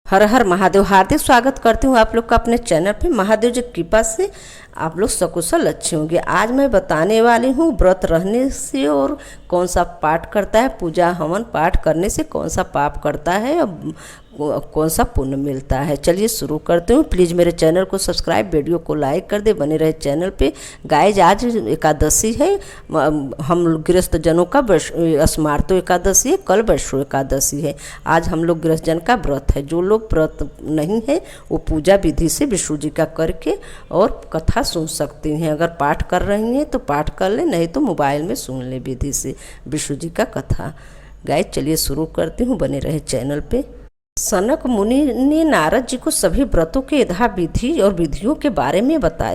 हर हर महादेव। हार्दिक स्वागत करती हूँ आप लोग का अपने चैनल पे। महादेव जी की कृपा से आप लोग सकुशल अच्छे होंगे। आज मैं बताने वाली हूँ व्रत रहने से और कौन सा पाठ करता है, पूजा हवन पाठ करने से कौन सा पाप करता है और कौन सा पुण्य मिलता है। चलिए शुरू करते हूँ। प्लीज़ मेरे चैनल को सब्सक्राइब, वीडियो को लाइक कर दे, बने रहे चैनल पे। गाइज आज एकादशी है, हम गृहस्थ जनों का स्मार्तो एकादशी है, कल वैष्णो एकादशी है। आज हम लोग गृहस्थ जन का व्रत है। जो लोग व्रत नहीं है वो पूजा विधि से विष्णु जी का करके और कथा सुन सकती हैं। अगर पाठ कर रही हैं तो पाठ कर ले, नहीं तो मोबाइल में सुन ले विधि से विष्णु जी का कथा। गाइज चलिए शुरू करती हूँ, बने रहे चैनल पे। सनक मुनि ने नारद जी को सभी व्रतों के यथा विधि और विधियों के बारे में बताया।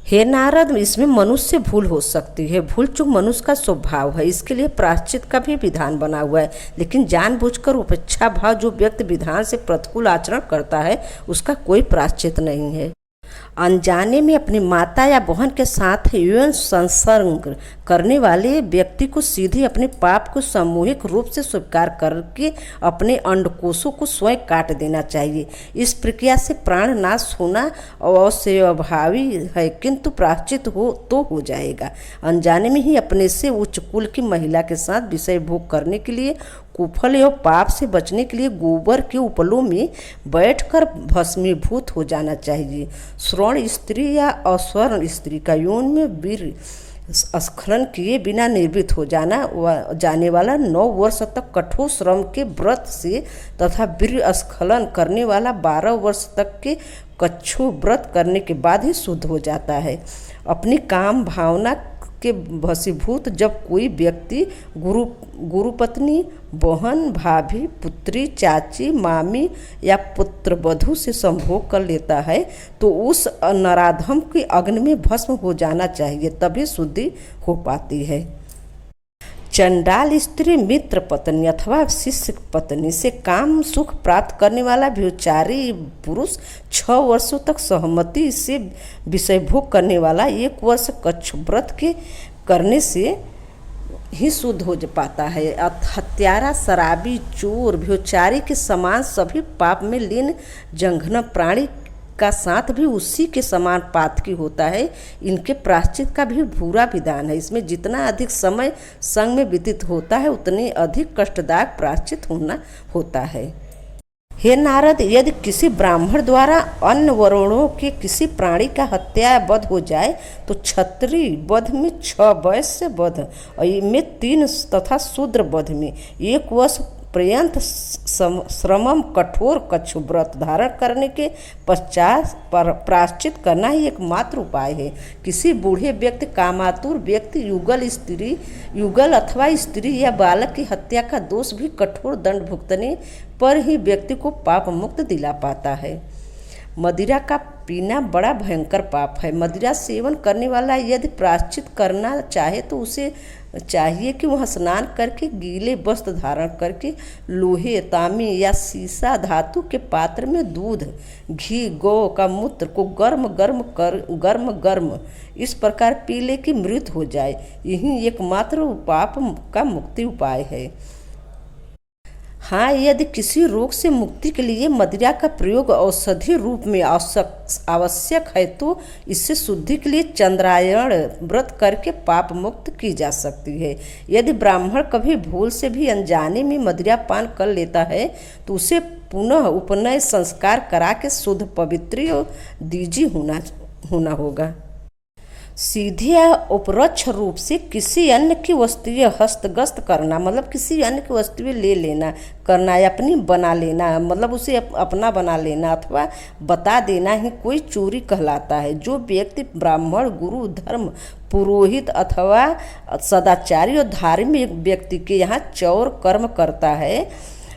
हे नारद, इसमें मनुष्य से भूल हो सकती है। भूल चूक मनुष्य का स्वभाव है, इसके लिए प्रायश्चित का भी विधान बना हुआ है। लेकिन जानबूझकर उपेक्षा भाव जो व्यक्ति विधान से प्रतिकूल आचरण करता है उसका कोई प्रायश्चित नहीं है। अनजाने में अपनी माता या बहन के साथ यौन संसर्ग करने वाले व्यक्ति को सीधे अपने पाप को सामूहिक रूप से स्वीकार करके अपने अंडकोशों को स्वयं काट देना चाहिए। इस प्रक्रिया से प्राण नाश होना अवश्यभावी है, किंतु प्रायश्चित हो जाएगा। अनजाने में ही अपने से उच्च कुल की महिला के साथ विषय भोग करने के लिए, कुफल एवं पाप से बचने के लिए गोबर के उपलों में बैठकर भस्मीभूत हो जाना चाहिए। श्रवण स्त्री या अस्वर्ण स्त्री का यौन में वीर स्खलन किए बिना निर्वृत हो जाने वाला 9 वर्ष तक कठोर श्रम के व्रत से तथा वीर स्खलन करने वाला 12 वर्ष तक के कच्छू व्रत करने के बाद ही शुद्ध हो जाता है। अपनी काम भावना के भसीभूत जब कोई व्यक्ति गुरु पत्नी, बहन, भाभी, पुत्री, चाची, मामी या पुत्रवधू से संभोग कर लेता है तो उस नराधम के अग्नि में भस्म हो जाना चाहिए, तभी शुद्धि हो पाती है। चंडाल स्त्री मित्र पत्नी अथवा शिष्य पत्नी से काम सुख प्राप्त करने वाला व्यभिचारी पुरुष 6 वर्षों तक सहमति से विषय भोग करने वाला 1 वर्ष कच्छ व्रत के करने से ही शुद्ध हो पाता है। हत्यारा, शराबी, चोर, व्यभिचारी के समान सभी पाप में लीन जघन्य प्राणी का साथ भी उसी के समान पातकी होता है। इनके प्रायश्चित का भी पूरा विधान है। इसमें जितना अधिक समय संग में व्यतीत होता है उतनी अधिक कष्टदायक प्रायश्चित होता है। हे नारद, यदि किसी ब्राह्मण द्वारा अन्य वर्णों के किसी प्राणी का हत्या या वध हो जाए तो क्षत्रिय वध में 6 वैश्य वध में 3 तथा शूद्र वध में 1 वर्ष पर्यंत श्रमम कठोर कच्छ व्रत धारण करने के पश्चात प्रायश्चित करना ही एकमात्र उपाय है। किसी बूढ़े व्यक्ति, कामातुर व्यक्ति, युगल अथवा स्त्री या बालक की हत्या का दोष भी कठोर दंड भुगतने पर ही व्यक्ति को पाप मुक्त दिला पाता है। मदिरा का पीना बड़ा भयंकर पाप है। मदिरा सेवन करने वाला यदि प्रायश्चित करना चाहे तो उसे चाहिए कि वह स्नान करके गीले वस्त्र धारण करके लोहे, तांबे या सीसा धातु के पात्र में दूध, घी, गौ का मूत्र को गर्म इस प्रकार पी ले कि मृत हो जाए। यही एकमात्र पाप का मुक्ति उपाय है। हाँ, यदि किसी रोग से मुक्ति के लिए मदिरा का प्रयोग औषधि रूप में आवश्यक है तो इससे शुद्धि के लिए चंद्रायण व्रत करके पाप मुक्त की जा सकती है। यदि ब्राह्मण कभी भूल से भी अनजाने में मदिरा पान कर लेता है तो उसे पुनः उपनयन संस्कार करा के शुद्ध पवित्र दीजी होना होगा। सीधे या उपरोक्ष रूप से किसी अन्य की वस्तुएं हस्तगत करना, मतलब किसी अन्य की वस्तुएं ले लेना, करना या अपनी बना लेना, मतलब उसे अपना बना लेना अथवा बता देना ही कोई चोरी कहलाता है। जो व्यक्ति ब्राह्मण, गुरु, धर्म पुरोहित अथवा सदाचारी और धार्मिक व्यक्ति के यहाँ चौर कर्म करता है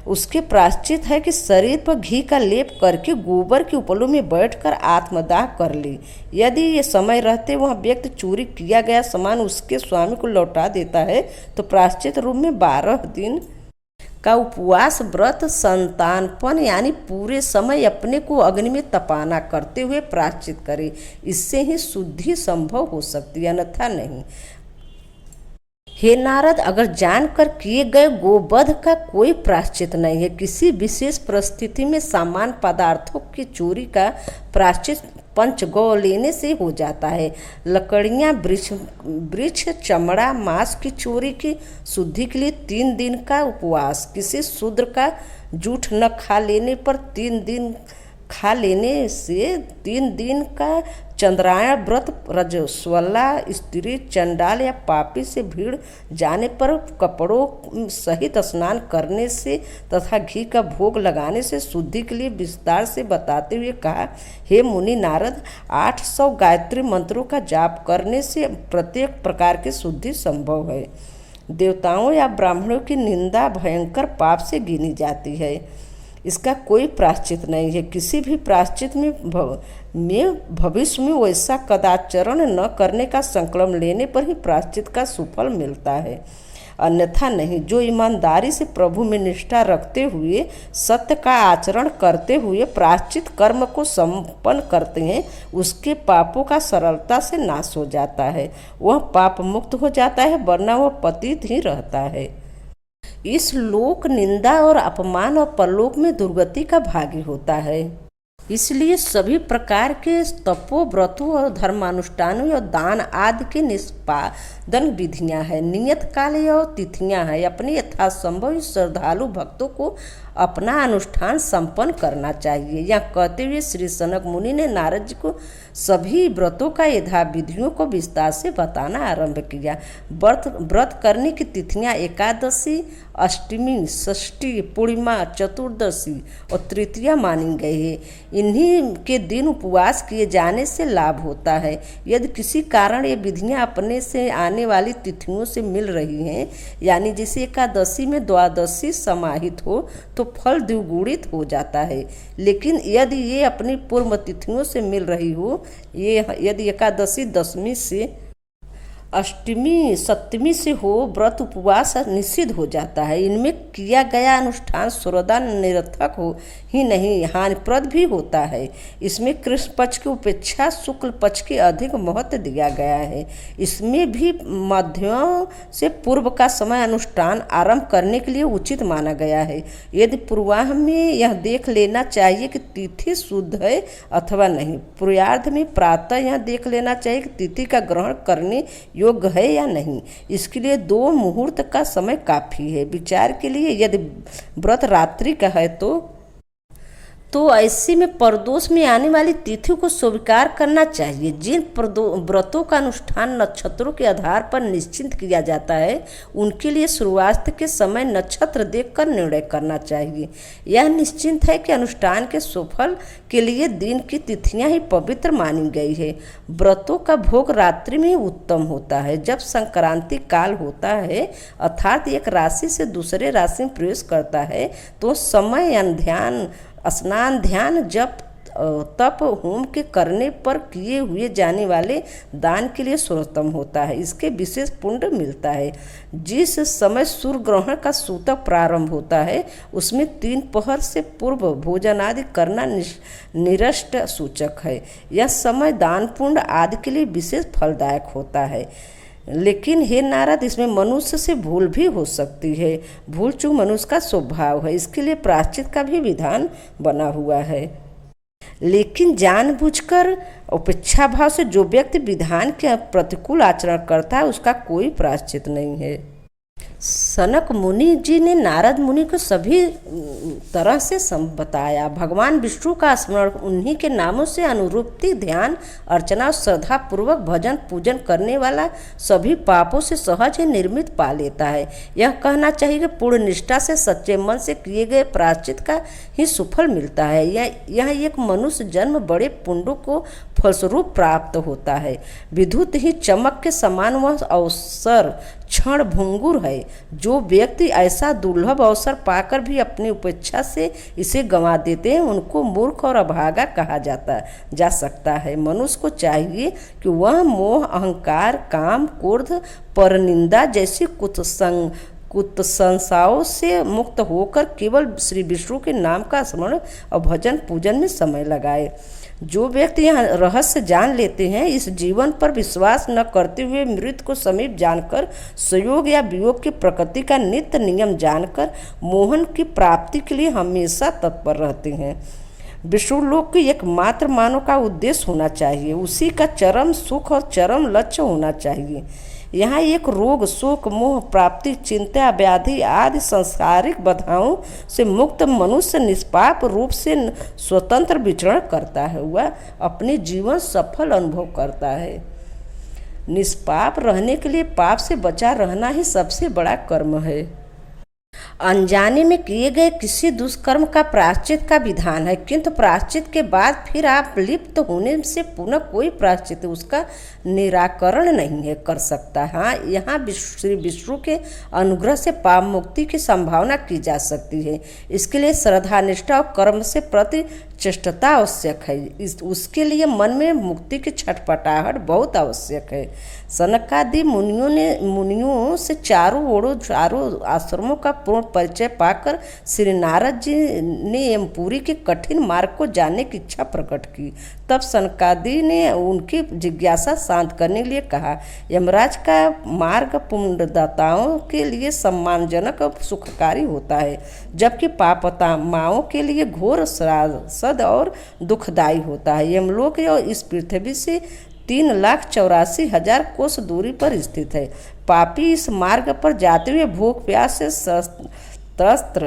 उसके प्रायश्चित है कि शरीर पर घी का लेप करके गोबर के उपलों में बैठकर आत्मदाह कर ले। यदि ये समय रहते वह व्यक्ति चोरी किया गया सामान उसके स्वामी को लौटा देता है तो प्रायश्चित रूप में 12 दिन का उपवास व्रत संतानपन यानी पूरे समय अपने को अग्नि में तपाना करते हुए प्रायश्चित करे। इससे ही शुद्धि संभव हो सकती है, अन्यथा नहीं। हे नारद, अगर जानकर किए गए गोवध का कोई प्रायश्चित नहीं है। किसी विशेष परिस्थिति में सामान्य पदार्थों की चोरी का प्रायश्चित पंचगौ लेने से हो जाता है। लकड़ियाँ, वृक्ष, चमड़ा, मांस की चोरी की शुद्धि के लिए 3 दिन का उपवास, किसी शूद्र का जूठ न खा लेने पर 3 दिन खा लेने से 3 दिन का चंद्रायण व्रत, रजस्वला स्त्री, चंडाल या पापी से भीड़ जाने पर कपड़ों सहित स्नान करने से तथा घी का भोग लगाने से शुद्धि के लिए विस्तार से बताते हुए कहा, हे मुनि नारद, 800 गायत्री मंत्रों का जाप करने से प्रत्येक प्रकार की शुद्धि संभव है। देवताओं या ब्राह्मणों की निंदा भयंकर पाप से गिनी जाती है। इसका कोई प्रायश्चित नहीं है। किसी भी प्रायश्चित में भविष्य में वैसा कदाचरण न करने का संकल्प लेने पर ही प्रायश्चित का सुफल मिलता है, अन्यथा नहीं। जो ईमानदारी से प्रभु में निष्ठा रखते हुए सत्य का आचरण करते हुए प्रायश्चित कर्म को संपन्न करते हैं, उसके पापों का सरलता से नाश हो जाता है। वह पाप मुक्त हो जाता है, वरना वह पतित ही रहता है। इस लोक निंदा और अपमान और परलोक में दुर्गति का भागी होता है। इसलिए सभी प्रकार के तपो, व्रतों और धर्मानुष्ठानों और दान आदि के निष्पादन विधियां हैं, नियत काल और तिथियां हैं। अपने यथासंभव श्रद्धालु भक्तों को अपना अनुष्ठान संपन्न करना चाहिए। यह कहते हुए श्री सनक मुनि ने नारद जी को सभी व्रतों का यथा विधियों को विस्तार से बताना आरंभ किया। व्रत करने की तिथियां एकादशी, अष्टमी, षष्ठी, पूर्णिमा, चतुर्दशी और तृतीया मानी गई है। इन्हीं के दिन उपवास किए जाने से लाभ होता है। यदि किसी कारण ये विधियां अपने से आने वाली तिथियों से मिल रही हैं, यानी जैसे एकादशी में द्वादशी समाहित हो तो फल द्विगुणित हो जाता है। लेकिन यदि ये अपनी पूर्व तिथियों से मिल रही हो, यदि एकादशी दशमी से, अष्टमी सप्तमी से हो, व्रत उपवास निषिद्ध हो जाता है। इनमें किया गया अनुष्ठान सर्वदा निरर्थक हो ही नहीं, हानिप्रद भी होता है। इसमें कृष्ण पक्ष की उपेक्षा शुक्ल पक्ष की अधिक महत्व दिया गया है। इसमें भी मध्यों से पूर्व का समय अनुष्ठान आरंभ करने के लिए उचित माना गया है। यदि पूर्वाह में यह देख लेना चाहिए कि तिथि शुद्ध है अथवा नहीं। पूर्वार्ध में प्रातः यह देख लेना चाहिए कि तिथि का ग्रहण करने योग्य है या नहीं। इसके लिए 2 मुहूर्त का समय काफी है। विचार के लिए यदि व्रत रात्रि का है तो ऐसे में प्रदोष में आने वाली तिथि को स्वीकार करना चाहिए। जिन व्रतों का अनुष्ठान नक्षत्रों के आधार पर निश्चित किया जाता है, उनके लिए शुरुआत के समय नक्षत्र देखकर निर्णय करना चाहिए। यह निश्चित है कि अनुष्ठान के सफल के लिए दिन की तिथियां ही पवित्र मानी गई है। व्रतों का भोग रात्रि में उत्तम होता है। जब संक्रांति काल होता है, अर्थात एक राशि से दूसरे राशि में प्रवेश करता है, तो समय ध्यान, स्नान, ध्यान, जप, तप, होम के करने पर किए हुए जाने वाले दान के लिए सर्वोत्तम होता है। इसके विशेष पुण्य मिलता है। जिस समय सूर्य ग्रहण का सूतक प्रारंभ होता है, उसमें 3 पहर से पूर्व भोजन आदि करना निरष्ट सूचक है। यह समय दान पुण्य आदि के लिए विशेष फलदायक होता है। लेकिन हे नारद, इसमें मनुष्य से भूल भी हो सकती है। भूल चूक मनुष्य का स्वभाव है। इसके लिए प्रायश्चित का भी विधान बना हुआ है। लेकिन जानबूझकर उपेक्षा भाव से जो व्यक्ति विधान के प्रतिकूल आचरण करता है, उसका कोई प्रायश्चित नहीं है। सनक मुनि जी ने नारद मुनि को सभी तरह से बताया। भगवान विष्णु का स्मरण, उन्हीं के नामों से अनुरूपति, ध्यान, अर्चना और श्रद्धा पूर्वक भजन पूजन करने वाला सभी पापों से सहज ही निर्मित पा लेता है। यह कहना चाहिए कि पूर्ण निष्ठा से सच्चे मन से किए गए प्रायश्चित का ही सुफल मिलता है। यह एक मनुष्य जन्म बड़े पुण्यों को फलस्वरूप प्राप्त होता है। विद्युत ही चमक के समान वह अवसर क्षण भंगुर है। जो व्यक्ति ऐसा दुर्लभ अवसर पाकर भी अपनी उपेक्षा से इसे गंवा देते हैं, उनको मूर्ख और अभागा कहा जा सकता है। मनुष्य को चाहिए कि वह मोह, अहंकार, काम, क्रोध, परनिंदा जैसी कुत्संसाओं से मुक्त होकर केवल श्री विष्णु के नाम का स्मरण और भजन पूजन में समय लगाए। जो व्यक्ति यह रहस्य जान लेते हैं, इस जीवन पर विश्वास न करते हुए मृत्यु को समीप जानकर, संयोग या वियोग की प्रकृति का नित्य नियम जानकर मोहन की प्राप्ति के लिए हमेशा तत्पर रहते हैं। विष्णु लोक की एकमात्र मानव का उद्देश्य होना चाहिए, उसी का चरम सुख और चरम लक्ष्य होना चाहिए। यहाँ एक रोग, शोक, मोह, प्राप्ति, चिंता, व्याधि आदि सांसारिक बाधाओं से मुक्त मनुष्य निष्पाप रूप से स्वतंत्र विचरण करता है, वह अपने जीवन सफल अनुभव करता है। निष्पाप रहने के लिए पाप से बचा रहना ही सबसे बड़ा कर्म है। अनजाने में किए गए किसी दुष्कर्म का प्रायश्चित का विधान है, किंतु प्रायश्चित के बाद फिर आप लिप्त होने से पुनः कोई प्रायश्चित उसका निराकरण नहीं है कर सकता। हाँ, यहाँ श्री विष्णु के अनुग्रह से पाप मुक्ति की संभावना की जा सकती है। इसके लिए श्रद्धा, निष्ठा और कर्म से प्रति चेष्टता आवश्यक है। उसके लिए मन में मुक्ति की छटपटाहट बहुत आवश्यक है। सनकादि मुनियों से चारों ओरों चारों आश्रमों का पूर्ण परिचय पाकर श्री नारद जी ने यमपुरी के कठिन मार्ग को जानने की इच्छा प्रकट की। तब सनकादि ने उनकी जिज्ञासा शांत करने के लिए कहा, यमराज का मार्ग पुण्यदाताओं के लिए सम्मानजनक और सुखकारी होता है, जबकि पापतामाओं के लिए घोर सद और दुखदायी होता है। यमलोक इस पृथ्वी से 3,84,000 कोस दूरी पर स्थित है। पापी इस मार्ग पर जाते हुए भूख प्यास से त्रस्त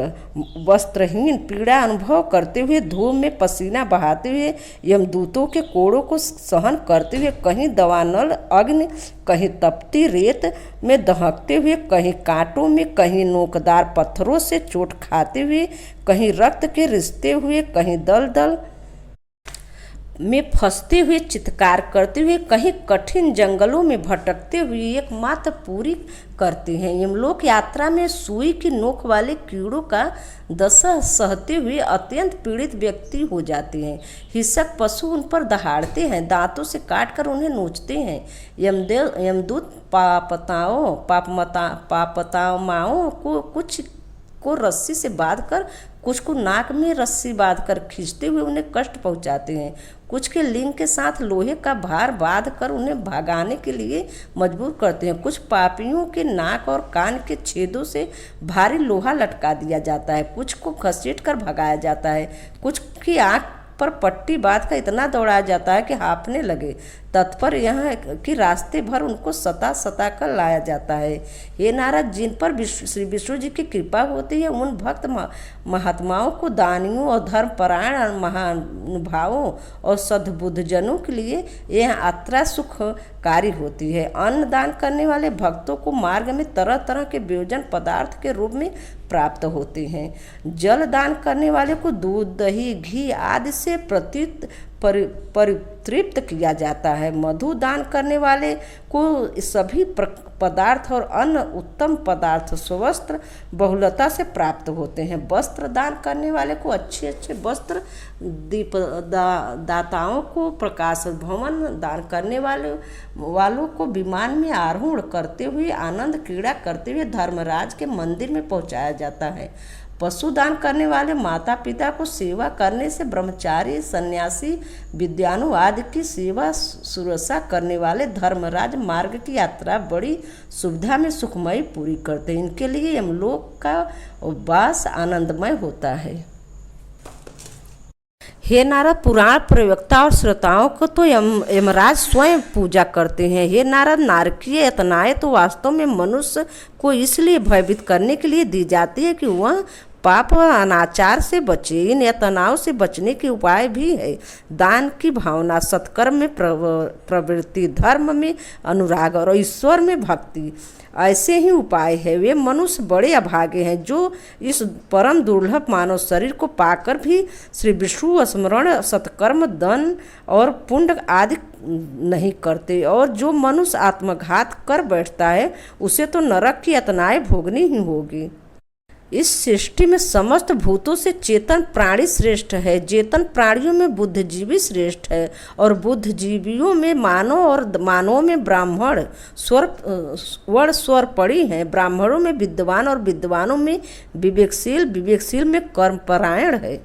वस्त्रहीन पीड़ा अनुभव करते हुए, धूप में पसीना बहाते हुए, यमदूतों के कोड़ों को सहन करते हुए, कहीं दवानल अग्नि, कहीं तपती रेत में दहकते हुए, कहीं कांटों में, कहीं नोकदार पत्थरों से चोट खाते हुए, कहीं रक्त के रिश्ते हुए, कहीं दलदल में फंसते हुए चित्कार करते हुए, कहीं कठिन जंगलों में भटकते हुए एकमात्र पूरी करते हैं। यमलोक यात्रा में सुई की नोक वाले कीड़ों का दशा सहते हुए अत्यंत पीड़ित व्यक्ति हो जाते हैं। हिंसक पशु उन पर दहाड़ते हैं, दांतों से काटकर उन्हें नोचते हैं। यमदूत पापतामाओं को कुछ को रस्सी से बांधकर, कुछ को नाक में रस्सी बांधकर खींचते हुए उन्हें कष्ट पहुंचाते हैं। कुछ के लिंग के साथ लोहे का भार बांध कर उन्हें भगाने के लिए मजबूर करते हैं। कुछ पापियों के नाक और कान के छेदों से भारी लोहा लटका दिया जाता है। कुछ को घसीट कर भगाया जाता है। कुछ की आंख पर पट्टी बांध कर इतना दौड़ाया जाता है कि हाँफने लगे। तत्पर यह कि रास्ते भर उनको सता कर लाया जाता है। हे नारद, जिन पर श्री विष्णु जी की कृपा होती है, उन भक्त महात्माओं को, दानियों और धर्मपरायण महानुभावों और सद्बुद्धजनों के लिए यह यात्रा सुखकारी होती है। अन्न दान करने वाले भक्तों को मार्ग में तरह तरह के भोजन पदार्थ के रूप में प्राप्त होते हैं। जल दान करने वाले को दूध, दही, घी आदि से परितृप्त किया जाता है। मधु दान करने वाले को सभी पदार्थ और अन्य उत्तम पदार्थ स्वस्त्र बहुलता से प्राप्त होते हैं। वस्त्र दान करने वाले को अच्छे अच्छे वस्त्र, दाताओं को प्रकाश भवन, दान करने वालों को विमान में आरोहण करते हुए आनंद क्रीड़ा करते हुए धर्मराज के मंदिर में पहुंचाया जाता है। पशु दान करने वाले माता पिता को सेवा करने से ब्रह्मचारी, सन्यासी, विद्यानु आदि की सेवा सुरक्षा करने वाले धर्मराज मार्ग की यात्रा बड़ी सुविधा में सुखमयी पूरी करते हैं। इनके लिए यमलोक का वास आनंदमय होता है। हे नारद, पुराण प्रवक्ता और श्रोताओं को तो यमराज स्वयं पूजा करते हैं। हे नारद, नारकीय यातनाएं तो वास्तव में मनुष्य को इसलिए भयभीत करने के लिए दी जाती है कि वह पाप अनाचार से बचे। इन यातनाओं से बचने के उपाय भी है। दान की भावना, सत्कर्म में प्रवृत्ति, धर्म में अनुराग और ईश्वर में भक्ति, ऐसे ही उपाय है। वे मनुष्य बड़े अभागे हैं जो इस परम दुर्लभ मानव शरीर को पाकर भी श्री विष्णु स्मरण, सत्कर्म, दान और पुण्य आदि नहीं करते। और जो मनुष्य आत्मघात कर बैठता है, उसे तो नरक की यातनाएं भोगनी ही होगी। इस सृष्टि में समस्त भूतों से चेतन प्राणी श्रेष्ठ है। चेतन प्राणियों में बुद्धिजीवी श्रेष्ठ है और बुद्धिजीवियों में मानव और मानवों में ब्राह्मण वर्ण स्वर पड़ी हैं। ब्राह्मणों में विद्वान और विद्वानों में विवेकशील, विवेकशील में कर्मपरायण है।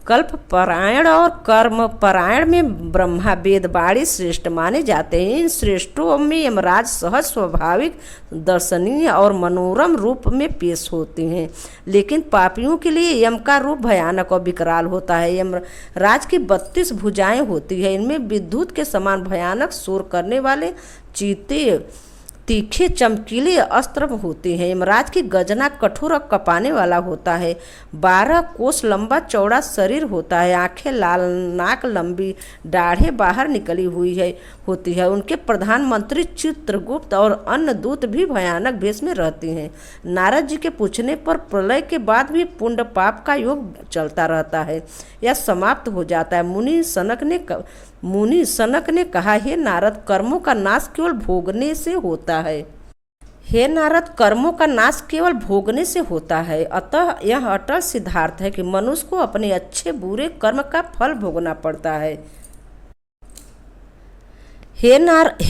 कल्प परायण और कर्म परायण में ब्रह्मा वेद वाणी श्रेष्ठ माने जाते हैं। इन श्रेष्ठों में यमराज सहज स्वाभाविक दर्शनीय और मनोरम रूप में पेश होते हैं, लेकिन पापियों के लिए यम का रूप भयानक और विकराल होता है। यमराज की 32 भुजाएं होती है। इनमें विद्युत के समान भयानक शोर करने वाले चीते तीखे चमकीले अस्त्र होते हैं। यमराज की गर्जना कठोर और कपाने वाला होता है। 12 कोस लंबा चौड़ा शरीर होता है। आंखें लाल, नाक लंबी, दाढ़ें बाहर निकली हुई होती है। उनके प्रधानमंत्री चित्रगुप्त और अन्य दूत भी भयानक भेष में रहते हैं। नारद जी के पूछने पर प्रलय के बाद भी पुण्य पाप का योग चलता रहता है या समाप्त हो जाता है। मुनि सनक ने कहा, हे नारद, कर्मों का नाश केवल भोगने से होता है। हे नारद, कर्मों का नाश केवल भोगने से होता है। अतः यह अटल सिद्धार्थ है कि मनुष्य को अपने अच्छे बुरे कर्म का फल भोगना पड़ता है। हे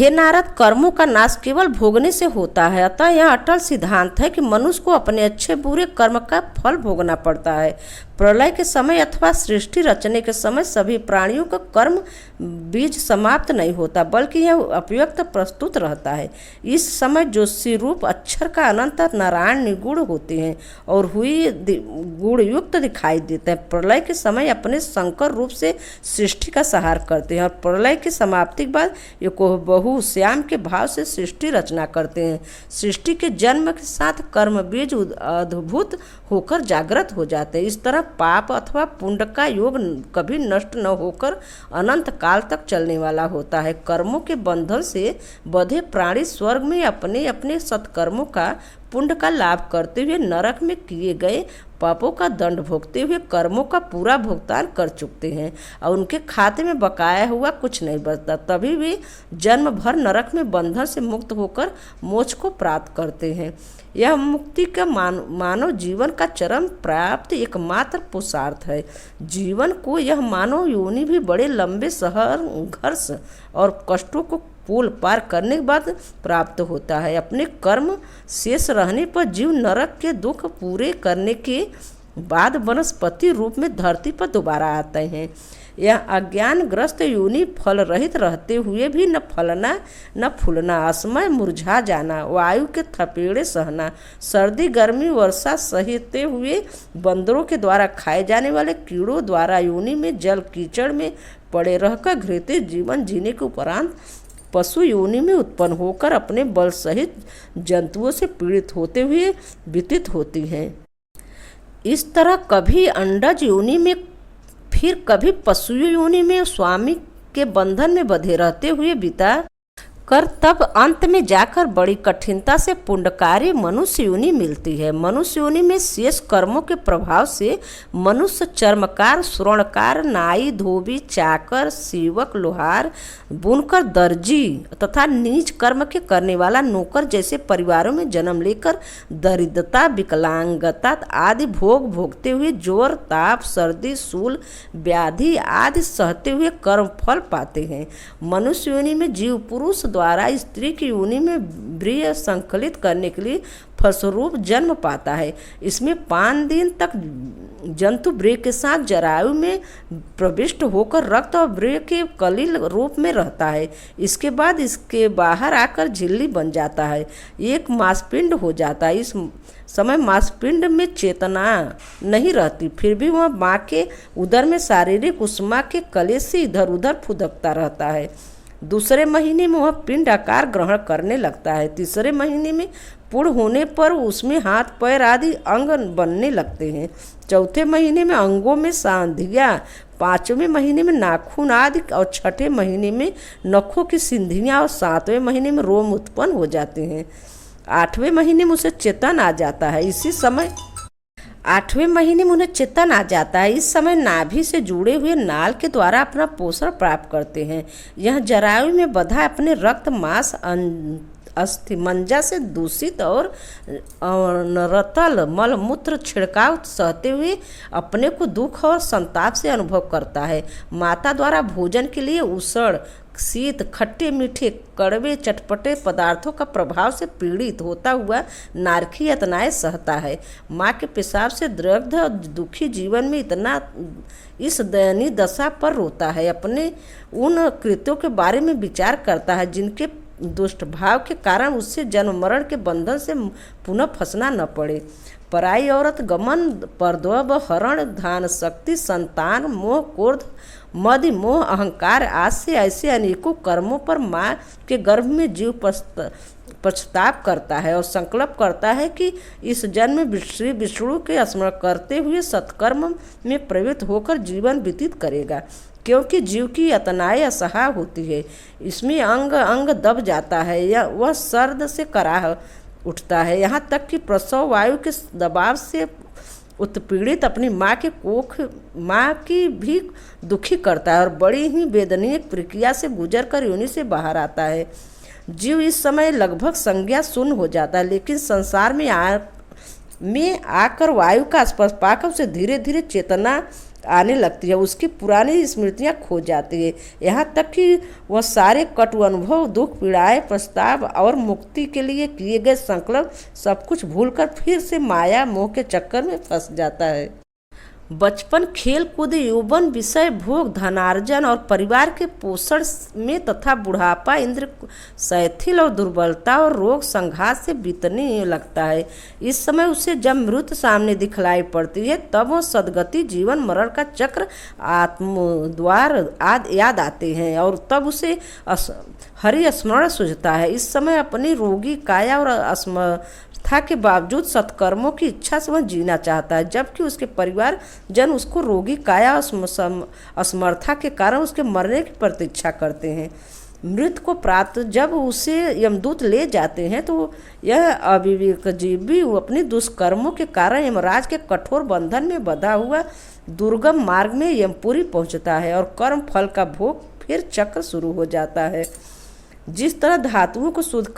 नारद, कर्मों का नाश केवल भोगने से होता है। अतः यह अटल सिद्धांत है कि मनुष्य को अपने अच्छे बुरे कर्म का फल भोगना पड़ता है। प्रलय के समय अथवा सृष्टि रचने के समय सभी प्राणियों का कर्म बीज समाप्त नहीं होता, बल्कि यह अव्यक्त प्रस्तुत रहता है। इस समय ज्योतिषी रूप अक्षर का अनंत नारायण निगुण होते हैं और हुई गुण युक्त दिखाई देते हैं। प्रलय के समय अपने शंकर रूप से सृष्टि का संहार करते हैं और प्रलय की समाप्ति के बाद बहु श्याम के भाव से सृष्टि रचना करते हैं। सृष्टि के जन्म के साथ कर्म बीज अद्भुत होकर जागृत हो जाते हैं। इस तरह पाप अथवा पुण्य का योग कभी नष्ट न होकर अनंत काल तक चलने वाला होता है। कर्मों के बंधन से बंधे प्राणी स्वर्ग में अपने अपने सत्कर्मों का पुण्य का लाभ करते हुए नरक में किए गए पापों का दंड भोगते हुए कर्मों का पूरा भुगतान कर चुकते हैं और उनके खाते में बकाया हुआ कुछ नहीं बचता। तभी वे जन्म भर नरक में बंधन से मुक्त होकर मोक्ष को प्राप्त करते हैं। यह मुक्ति का मानव जीवन का चरम प्राप्त एकमात्र पुरुषार्थ है। जीवन को यह मानव योनि भी बड़े लंबे संघर्ष और कष्टों को पुल पार करने के बाद प्राप्त होता है। अपने कर्म शेष रहने पर जीव नरक के दुख पूरे करने के बाद वनस्पति रूप में धरती पर दोबारा आते हैं। यह अज्ञानग्रस्त योनि फल रहित रहते हुए भी न फलना न फूलना, असमय मुरझा जाना, वायु के थपेड़े सहना, सर्दी गर्मी वर्षा सहते हुए बंदरों के द्वारा खाए जाने वाले कीड़ों द्वारा योनि में जल कीचड़ में पड़े रहकर घृणित जीवन जीने के उपरांत पशु योनि में उत्पन्न होकर अपने बल सहित जंतुओं से पीड़ित होते हुए व्यतीत होती हैं। इस तरह कभी अंडज योनि में, फिर कभी पशु योनि में स्वामी के बंधन में बंधे रहते हुए बिता कर तब अंत में जाकर बड़ी कठिनता से पुण्यकारी मनुष्य योनि मिलती है। मनुष्य योनि में शेष कर्मों के प्रभाव से मनुष्य चर्मकार, स्वर्णकार, नाई, धोबी, चाकर, सेवक, लोहार, बुनकर, दर्जी तथा नीच कर्म के करने वाला नौकर जैसे परिवारों में जन्म लेकर दरिद्रता, विकलांगता आदि भोग भोगते हुए जोर, ताप, सर्दी, शूल, व्याधि आदि सहते हुए कर्म फल पाते हैं। मनुष्य योनि में जीव पुरुष द्वारा स्त्री की योनि में वीर्य संकलित करने के लिए फलस्वरूप जन्म पाता है। इसमें 5 दिन तक जंतु वीर्य के साथ जरायु में प्रविष्ट होकर रक्त और वीर्य के कलिल रूप में रहता है। इसके बाद इसके बाहर आकर झिल्ली बन जाता है, एक मांसपिंड हो जाता है। इस समय मांसपिंड में चेतना नहीं रहती, फिर भी वह माँ के उदर में शारीरिक उष्मा के कलेश से इधर उधर फुदकता रहता है। दूसरे महीने में वह पिंड आकार ग्रहण करने लगता है। तीसरे महीने में पूर्ण होने पर उसमें हाथ पैर आदि अंग बनने लगते हैं। चौथे महीने में अंगों में सांधियाँ, 5वें महीने में नाखून आदि और 6ठे महीने में नखों की सिंधियाँ और 7वें महीने में रोम उत्पन्न हो जाते हैं। 8वें महीने में उसे चेतन आ जाता है। इसी समय 8वें महीने में उन्हें चेतन आ जाता है। इस समय नाभि से जुड़े हुए नाल के द्वारा अपना पोषण प्राप्त करते हैं। यह जरायु में बधा अपने रक्त मांस अस्थिमज्जा से दूषित और नरतल मलमूत्र छिड़काव सहते हुए अपने को दुख और संताप से अनुभव करता है। माता द्वारा भोजन के लिए ऊसड़, शीत, खट्टे मीठे, कड़वे, चटपटे पदार्थों का प्रभाव से पीड़ित होता हुआ नारकी यातनाएं सहता है। माँ के पेशाब से दग्ध और दुखी जीवन में इतना इस दयनीय दशा पर रोता है, अपने उन कृत्यों के बारे में विचार करता है जिनके दुष्ट भाव के कारण उससे जन्म मरण के बंधन से पुनः फंसना न पड़े। पराई औरत गमन, परद्वभ, हरण, धान शक्ति, संतान मोह, क्रोध, मद, मोह, अहंकार आज से ऐसे अनेकों कर्मों पर माँ के गर्भ में जीव पश्चाताप करता है और संकल्प करता है कि इस जन्म में श्री विष्णु के स्मरण करते हुए सत्कर्म में प्रवृत्त होकर जीवन व्यतीत करेगा, क्योंकि जीव की यातनाएं असह्य होती है। इसमें अंग अंग दब जाता है या वह सर्द से कराह उठता है, यहाँ तक कि प्रसव वायु के दबाव से उत्पीड़ित अपनी माँ के कोख माँ की भी दुखी करता है और बड़ी ही वेदनीय प्रक्रिया से गुजर कर योनि से बाहर आता है। जीव इस समय लगभग संज्ञा शून्य हो जाता है, लेकिन संसार में आकर वायु का स्पर्श पाकर उसे धीरे धीरे चेतना आने लगती है, उसकी पुरानी स्मृतियां खो जाती है, यहाँ तक कि वह सारे कटु अनुभव, दुख, पीड़ाएं, प्रस्ताव और मुक्ति के लिए किए गए संकल्प सब कुछ भूलकर फिर से माया मोह के चक्कर में फंस जाता है। बचपन, खेल कूद, यौवन, विषय भोग, धनार्जन और परिवार के पोषण में तथा बुढ़ापा इंद्र शिथिल और दुर्बलता और रोग संघात से बीतने लगता है। इस समय उसे जब मृत्यु सामने दिखलाई पड़ती है तब वो सदगति, जीवन मरण का चक्र, आत्मद्वार याद आते हैं और तब उसे हरि स्मरण सूझता है। इस समय अपनी रोगी काया और था के बावजूद सत्कर्मों की इच्छा से वह जीना चाहता है, जबकि उसके परिवार जन उसको रोगी काया असमर्था के कारण उसके मरने की प्रतीक्षा करते हैं। मृत को प्राप्त जब उसे यमदूत ले जाते हैं तो यह अविवेक जीवी अपने दुष्कर्मों के कारण यमराज के कठोर बंधन में बंधा हुआ दुर्गम मार्ग में यमपुरी पहुंचता है और कर्म फल का भोग फिर चक्र शुरू हो जाता है। जिस तरह धातुओं को शुद्ध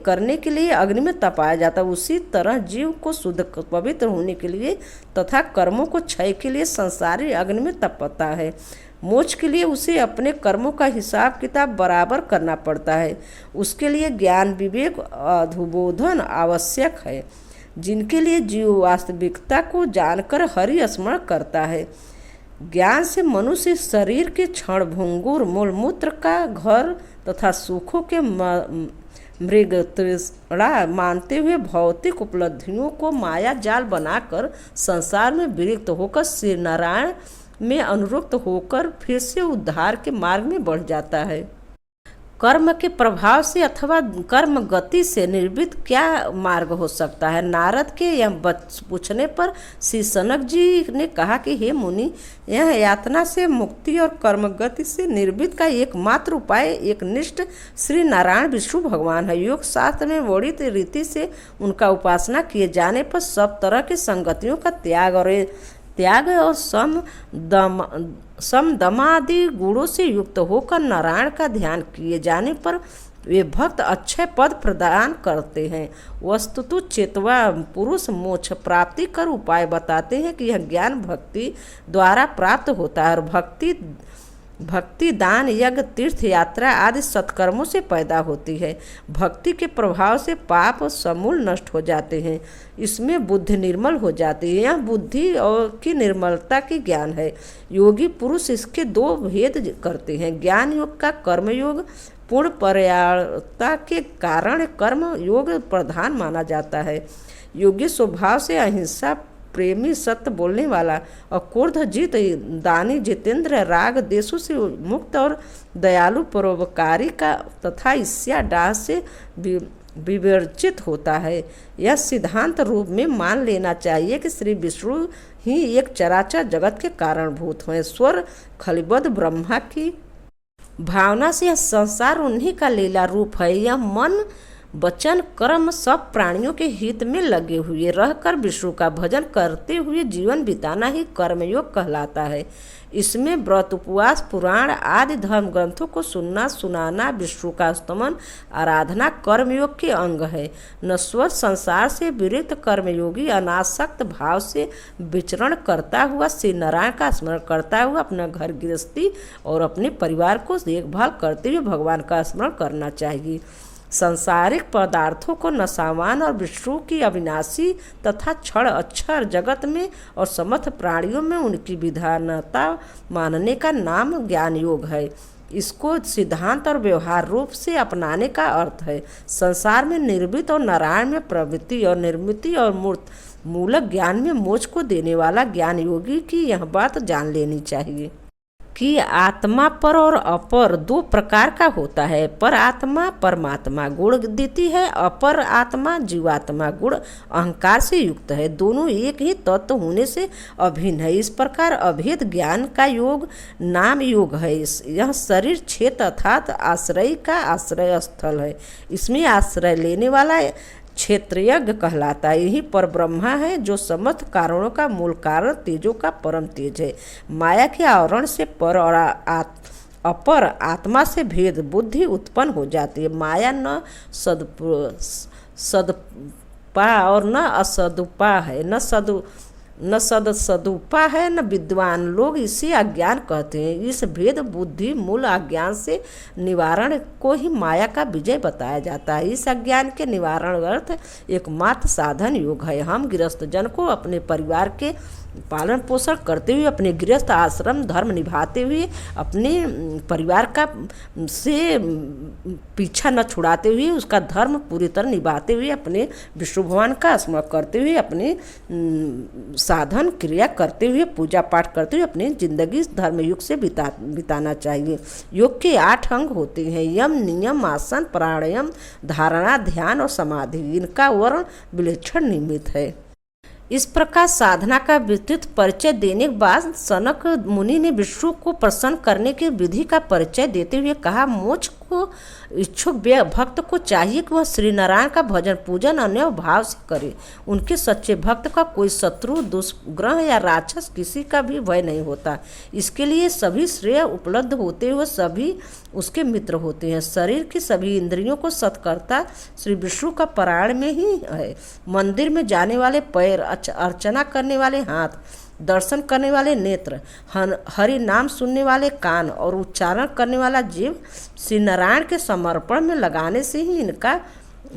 करने के लिए अग्नि में तपाया जाता है, उसी तरह जीव को शुद्ध पवित्र होने के लिए तथा कर्मों को क्षय के लिए संसारी अग्नि में तपता है। मोक्ष के लिए उसे अपने कर्मों का हिसाब किताब बराबर करना पड़ता है। उसके लिए ज्ञान, विवेक, अधुबोधन आवश्यक है, जिनके लिए जीव वास्तविकता को जानकर हरि स्मरण करता है। ज्ञान से मनुष्य शरीर के क्षण भंगुर मूलमूत्र का घर तथा सुखों के मृग तृष्णा मानते हुए भौतिक उपलब्धियों को माया जाल बनाकर संसार में विरक्त होकर श्री नारायण में अनुरक्त होकर फिर से उद्धार के मार्ग में बढ़ जाता है। कर्म के प्रभाव से अथवा कर्म गति से निर्मित क्या मार्ग हो सकता है? नारद के यह पूछने पर श्री सनक जी ने कहा कि हे मुनि, यह यातना से मुक्ति और कर्म गति से निर्मित का एकमात्र उपाय एक निष्ठ श्री नारायण विष्णु भगवान है। योग शास्त्र में वर्णित रीति से उनका उपासना किए जाने पर सब तरह की संगतियों का त्याग और सम दमादि गुणों से युक्त होकर नारायण का ध्यान किए जाने पर वे भक्त अक्षय पद प्रदान करते हैं। वस्तुतः चेतवा पुरुष मोक्ष प्राप्ति कर उपाय बताते हैं कि यह ज्ञान भक्ति द्वारा प्राप्त होता है और भक्ति दान, यज्ञ, तीर्थ यात्रा आदि सत्कर्मों से पैदा होती है। भक्ति के प्रभाव से पाप समूल नष्ट हो जाते हैं, इसमें बुद्धि निर्मल हो जाती है। यह बुद्धि और की निर्मलता की ज्ञान है। योगी पुरुष इसके दो भेद करते हैं। ज्ञान योग का कर्म योग पूर्ण पर्यायता के कारण कर्म योग प्रधान माना जाता है। योगी स्वभाव से अहिंसा प्रेमी, सत्य बोलने वाला और क्रोध जीत, दानी, जितेंद्र, राग देशों से मुक्त और दयालु, परोपकारी का तथा ईर्ष्या डाह से विवर्जित होता है। यह सिद्धांत रूप में मान लेना चाहिए कि श्री विष्णु ही एक चराचर जगत के कारणभूत हैं। स्वर खलिबद्ध ब्रह्मा की भावना से यह संसार उन्हीं का लीला रूप है। यह मन वचन कर्म सब प्राणियों के हित में लगे हुए रहकर विष्णु का भजन करते हुए जीवन बिताना ही कर्मयोग कहलाता है। इसमें व्रत, उपवास, पुराण आदि धर्म ग्रंथों को सुनना, सुनाना, विष्णु का स्तमन, आराधना कर्मयोग के अंग है। नश्वर संसार से विरक्त कर्मयोगी अनासक्त भाव से विचरण करता हुआ श्री नारायण का स्मरण करता हुआ अपना घर गृहस्थी और अपने परिवार को देखभाल करते हुए भगवान का स्मरण करना चाहिए। सांसारिक पदार्थों को नशावान और विष्णु की अविनाशी तथा क्षण अक्षर जगत में और समस्त प्राणियों में उनकी विधानता मानने का नाम ज्ञान योग है। इसको सिद्धांत और व्यवहार रूप से अपनाने का अर्थ है संसार में निर्मित और नारायण में प्रवृत्ति और निर्मिति और मूलक ज्ञान में मोक्ष को देने वाला ज्ञान योगी की यह बात जान लेनी चाहिए कि आत्मा पर और अपर दो प्रकार का होता है। पर आत्मा परमात्मा गुण देती है, अपर आत्मा जीवात्मा गुण अहंकार से युक्त है। दोनों एक ही तत्व होने से अभिन्न है। इस प्रकार अभेद ज्ञान का योग नाम योग है। यह शरीर क्षेत्र अर्थात आश्रय का आश्रय स्थल है। इसमें आश्रय लेने वाला क्षेत्रयज्ञ कहलाता है। यही पर ब्रह्मा है जो समस्त कारणों का मूल कारण, तेजों का परम तेज है। माया के आवरण से पर और अपर आत्मा से भेद बुद्धि उत्पन्न हो जाती है। माया न सदपा और न असदुपा है, न सदुपा है, न विद्वान लोग इसे अज्ञान कहते हैं। इस भेद बुद्धि मूल अज्ञान से निवारण को ही माया का विजय बताया जाता है। इस अज्ञान के निवारण अर्थ एकमात्र साधन योग है। हम गृहस्थ जन को अपने परिवार के पालन पोषण करते हुए, अपने गृहस्थ आश्रम धर्म निभाते हुए, अपने परिवार का से पीछा न छुड़ाते हुए, उसका धर्म पूरी तरह निभाते हुए, अपने विष्णु भगवान का स्मरण करते हुए, अपने साधन क्रिया करते हुए, पूजा पाठ करते हुए अपनी जिंदगी धर्म युग से बिताना चाहिए। योग के 8 अंग होते हैं: यम, नियम, आसन, प्राणायाम, धारणा, ध्यान और समाधि। इनका वर्ण विलक्षण निमित्त है। इस प्रकार साधना का विस्तृत परिचय देने के बाद सनक मुनि ने विष्णु को प्रसन्न करने की विधि का परिचय देते हुए कहा, मोक्ष को इच्छुक भक्त को चाहिए कि वह श्री नारायण का भजन पूजन अन्य भाव से करे। उनके सच्चे भक्त का कोई शत्रु, दुष्ग्रह या राक्षस किसी का भी भय नहीं होता। इसके लिए सभी श्रेय उपलब्ध होते हुए सभी उसके मित्र होते हैं। शरीर की सभी इंद्रियों को सत्कर्ता श्री विष्णु का पारायण में ही है। मंदिर में जाने वाले पैर, अर्चना करने वाले हाथ, दर्शन करने वाले नेत्र, हरि नाम सुनने वाले कान और उच्चारण करने वाला जीव श्री नारायण के समर्पण में लगाने से ही इनका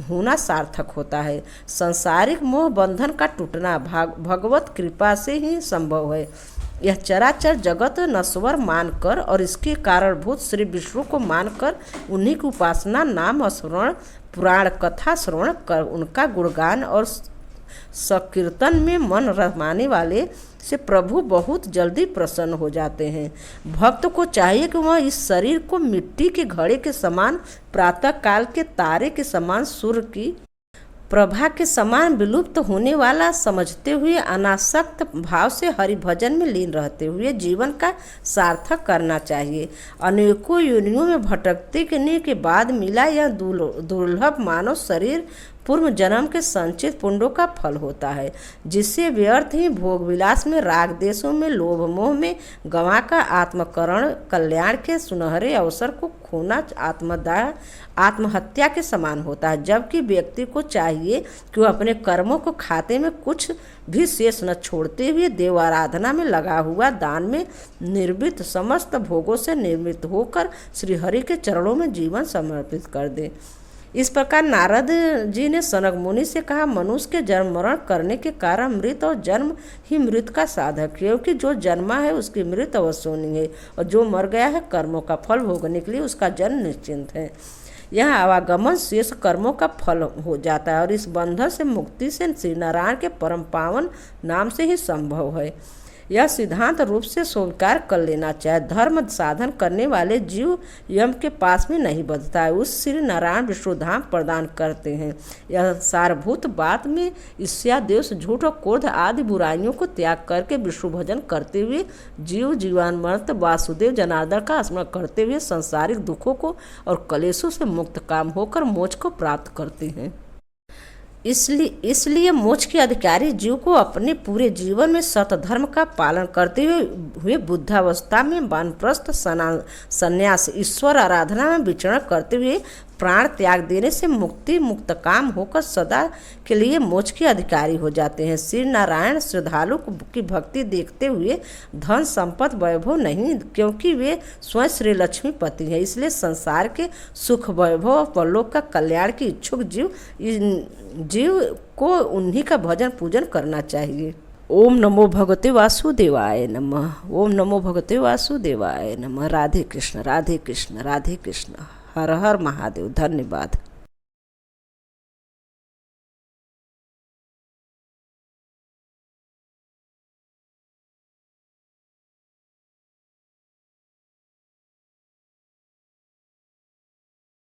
होना सार्थक होता है। सांसारिक मोह बंधन का टूटना भगवत कृपा से ही संभव है। यह चराचर जगत नश्वर मानकर और इसके कारणभूत श्री विष्णु को मानकर उन्हीं की उपासना, नाम स्मरण, पुराण कथा श्रवण कर उनका गुणगान और संकीर्तन में मन रमाने वाले से प्रभु बहुत जल्दी प्रसन्न हो जाते हैं। भक्त को चाहिए कि वह इस शरीर को मिट्टी के घड़े के समान, प्रातः काल के तारे के समान, सूर्य की प्रभा के समान विलुप्त होने वाला समझते हुए अनासक्त भाव से हरि भजन में लीन रहते हुए जीवन का सार्थक करना चाहिए। अनेकों योनियों में भटकने के बाद मिला यह दुर्लभ मानव शरीर पूर्व जन्म के संचित पुण्यों का फल होता है, जिससे व्यर्थ ही भोग विलास में, राग देशों में, लोभ मोह में गंवा का आत्मकरण कल्याण के सुनहरे अवसर को खोना आत्महत्या के समान होता है। जबकि व्यक्ति को चाहिए कि वह अपने कर्मों को खाते में कुछ भी शेष न छोड़ते हुए देव आराधना में लगा हुआ, दान में निर्मित, समस्त भोगों से निर्मित होकर श्री हरि के चरणों में जीवन समर्पित कर दे। इस प्रकार नारद जी ने सनक मुनि से कहा, मनुष्य के जन्म मरण करने के कारण मृत और जन्म ही मृत का साधक है, क्योंकि जो जन्मा है उसकी मृत अवश्य होनी है और जो मर गया है कर्मों का फल भोगने के लिए उसका जन्म निश्चिंत है। यह आवागमन शेष कर्मों का फल हो जाता है और इस बंधन से मुक्ति से श्री नारायण के परम पावन नाम से ही संभव है। यह सिद्धांत रूप से स्वीकार कर लेना चाहिए। धर्म साधन करने वाले जीव यम के पास में नहीं बधता है, उस श्री नारायण विष्णुधाम प्रदान करते हैं। यह सारभूत बात में ईर्ष्या, द्वेष, झूठ और क्रोध आदि बुराइयों को त्याग करके विष्णु भजन करते हुए जीव जीवान्मर्त वासुदेव जनार्दन का स्मरण करते हुए सांसारिक दुखों को और कलेशों से मुक्त काम होकर मोक्ष को प्राप्त करते हैं। इसलिए मोक्ष के अधिकारी जीव को अपने पूरे जीवन में सतधर्म का पालन करते हुए बुद्धावस्था में वानप्रस्थ, संन्यास, ईश्वर आराधना में विचरण करते हुए प्राण त्याग देने से मुक्त काम होकर सदा के लिए मोक्ष के अधिकारी हो जाते हैं। श्री नारायण श्रद्धालु की भक्ति देखते हुए धन संपत्ति वैभव नहीं, क्योंकि वे स्वयं श्री लक्ष्मीपति हैं। इसलिए संसार के सुख वैभव और परलोक का कल्याण की इच्छुक जीव को उन्हीं का भजन पूजन करना चाहिए। ओम नमो भगवते वासुदेवाय नमः। ओम नमो भगवते वासुदेवाय नमः। राधे कृष्ण, राधे कृष्ण, राधे कृष्ण। हर हर महादेव। धन्यवाद।